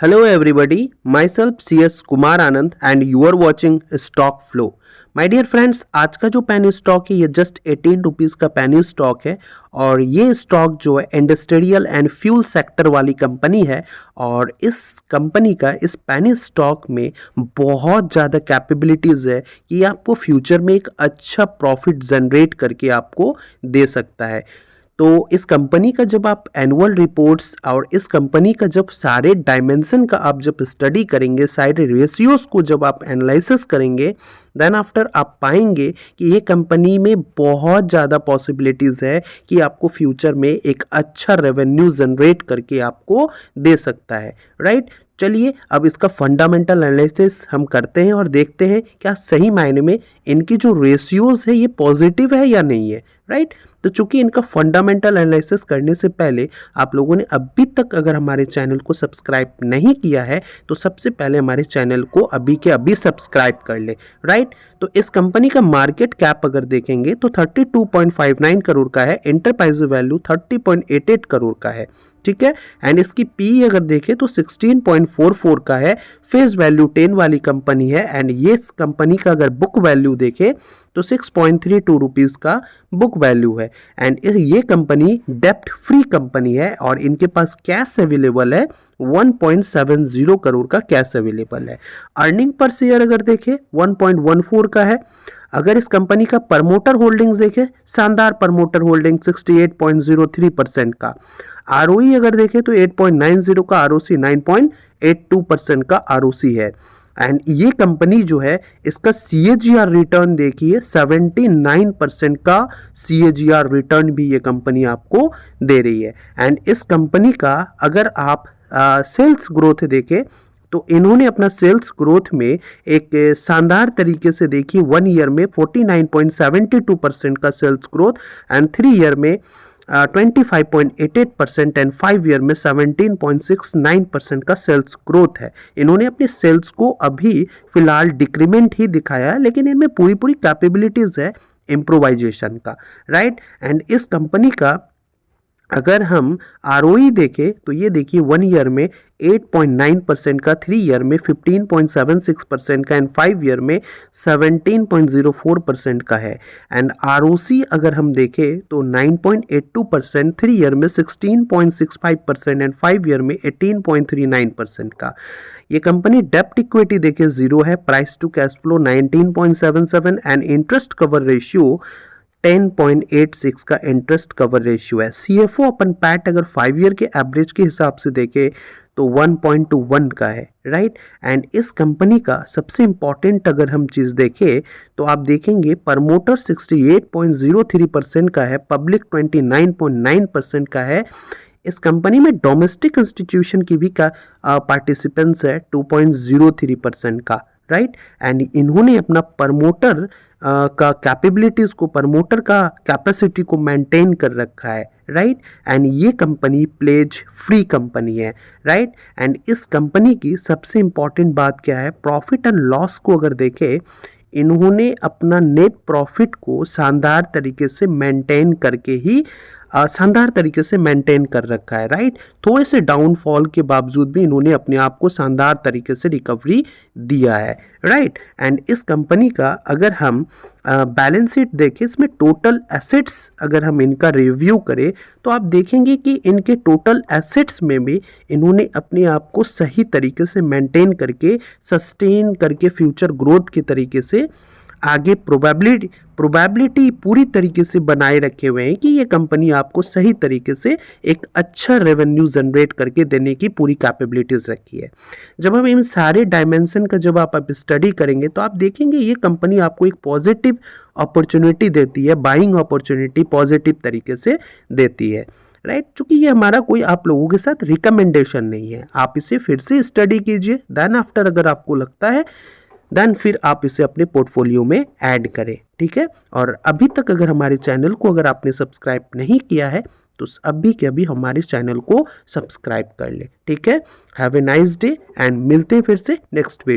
Hello everybody, myself CS Kumar Anand and you are watching Stock Flow. My dear friends, आज का जो penny stock है ये जस्ट 18 रुपीज़ का पेनी स्टॉक है और ये स्टॉक जो है इंडस्ट्रियल एंड फ्यूल सेक्टर वाली कंपनी है और इस कंपनी का इस पेनी स्टॉक में बहुत ज़्यादा कैपेबिलिटीज़ है कि ये आपको फ्यूचर में एक अच्छा प्रॉफिट जनरेट करके आपको दे सकता है। तो इस कंपनी का जब आप एनुअल रिपोर्ट्स और इस कंपनी का जब सारे डायमेंशन का आप जब स्टडी करेंगे, सारे रेशियोज़ को जब आप एनालिसिस करेंगे, देन आफ्टर आप पाएंगे कि ये कंपनी में बहुत ज़्यादा पॉसिबिलिटीज़ है कि आपको फ्यूचर में एक अच्छा रेवेन्यू जनरेट करके आपको दे सकता है, राइट। चलिए अब इसका फंडामेंटल एनालिसिस हम करते हैं और देखते हैं क्या सही मायने में इनकी जो रेशियोज़ है ये पॉजिटिव है या नहीं है, राइट। तो चूंकि इनका फंडामेंटल एनालिसिस करने से पहले आप लोगों ने अभी तक अगर हमारे चैनल को सब्सक्राइब नहीं किया है तो सबसे पहले हमारे चैनल को अभी के अभी सब्सक्राइब कर ले, राइट। तो इस कंपनी का मार्केट कैप अगर देखेंगे तो 32.59 करोड़ का है, एंटरप्राइज वैल्यू 30.88 करोड़ का है, ठीक है। एंड इसकी पी अगर देखें तो 16.44 का है, फेस वैल्यू 10 वाली कंपनी है। एंड ये कंपनी का अगर बुक वैल्यू देखें तो 6.32 रुपीज़ का बुक वैल्यू है। एंड ये कंपनी डेप्ट फ्री कंपनी है और इनके पास कैश अवेलेबल है 1.70 करोड़ का कैश अवेलेबल है। अर्निंग पर शेयर अगर देखें 1.14 का है। अगर इस कंपनी का प्रमोटर होल्डिंग्स देखें, शानदार प्रमोटर होल्डिंग 68.03% का। आरओई अगर देखें तो 8.90 का, आरओसी 9.82% का आरओसी है। एंड ये कंपनी जो है इसका CAGR रिटर्न देखिए 79% का CAGR रिटर्न भी ये कंपनी आपको दे रही है। एंड इस कंपनी का अगर आप सेल्स ग्रोथ देखें तो इन्होंने अपना सेल्स ग्रोथ में एक शानदार तरीके से देखिए 1 ईयर में 49.72% का सेल्स ग्रोथ एंड 3 ईयर में 25.88% एंड 5 ईयर में 17.69% का सेल्स ग्रोथ है। इन्होंने अपने सेल्स को अभी फिलहाल डिक्रीमेंट ही दिखाया है लेकिन इनमें पूरी कैपेबिलिटीज़ है इम्प्रोवाइजेशन का, राइट। एंड इस कंपनी का अगर हम आरओई देखें तो ये देखिए 1 ईयर में 8.9% का, 3 ईयर में 15.76% का एंड 5 ईयर में 17.04% का है। एंड आरओसी अगर हम देखें तो 9.82%, 3 ईयर में 16.65% एंड 5 ईयर में 18.39% का। ये कंपनी डेप्ट इक्विटी देखें 0 है, price to cash flow 19.77 and interest cover ratio 10.86 का इंटरेस्ट कवर रेशियो है। CFO अपन पैट अगर 5 ईयर के एवरेज के हिसाब से देखें तो 1.21 का है, राइट। एंड इस कंपनी का सबसे इम्पॉर्टेंट अगर हम चीज़ देखें तो आप देखेंगे प्रमोटर 68.03% का है, पब्लिक 29.9% का है। इस कंपनी में डोमेस्टिक इंस्टीट्यूशन की भी का पार्टिसिपेंट्स है 2.03% का, राइट। एंड इन्होंने अपना प्रमोटर का कैपेबिलिटीज़ को, प्रमोटर का कैपेसिटी को मेंटेन कर रखा है, राइट। एंड ये कंपनी प्लेज फ्री कंपनी है, राइट। एंड इस कंपनी की सबसे इम्पॉर्टेंट बात क्या है, प्रॉफिट एंड लॉस को अगर देखें इन्होंने अपना नेट प्रॉफिट को शानदार तरीके से मेंटेन करके ही शानदार तरीके से मेंटेन कर रखा है, राइट। थोड़े से डाउनफॉल के बावजूद भी इन्होंने अपने आप को शानदार तरीके से रिकवरी दिया है, राइट। एंड इस कंपनी का अगर हम बैलेंस शीट देखें, इसमें टोटल एसेट्स अगर हम इनका रिव्यू करें तो आप देखेंगे कि इनके टोटल एसेट्स में भी इन्होंने अपने आप को सही तरीके से मेंटेन करके, सस्टेन करके फ्यूचर ग्रोथ के तरीके से आगे प्रोबेबिलिटी पूरी तरीके से बनाए रखे हुए हैं कि ये कंपनी आपको सही तरीके से एक अच्छा रेवेन्यू जनरेट करके देने की पूरी कैपेबिलिटीज़ रखी है। जब हम इन सारे डायमेंशन का जब आप स्टडी करेंगे तो आप देखेंगे ये कंपनी आपको एक पॉजिटिव अपॉर्चुनिटी देती है, बाइंग अपॉर्चुनिटी पॉजिटिव तरीके से देती है, राइट। चूँकि ये हमारा कोई आप लोगों के साथ रिकमेंडेशन नहीं है, आप इसे फिर से स्टडी कीजिए, देन आफ्टर अगर आपको लगता है देन फिर आप इसे अपने पोर्टफोलियो में ऐड करें, ठीक है। और अभी तक अगर हमारे चैनल को अगर आपने सब्सक्राइब नहीं किया है तो अभी के अभी हमारे चैनल को सब्सक्राइब कर ले, ठीक है। Have a nice day and मिलते हैं फिर से नेक्स्ट वीडियो।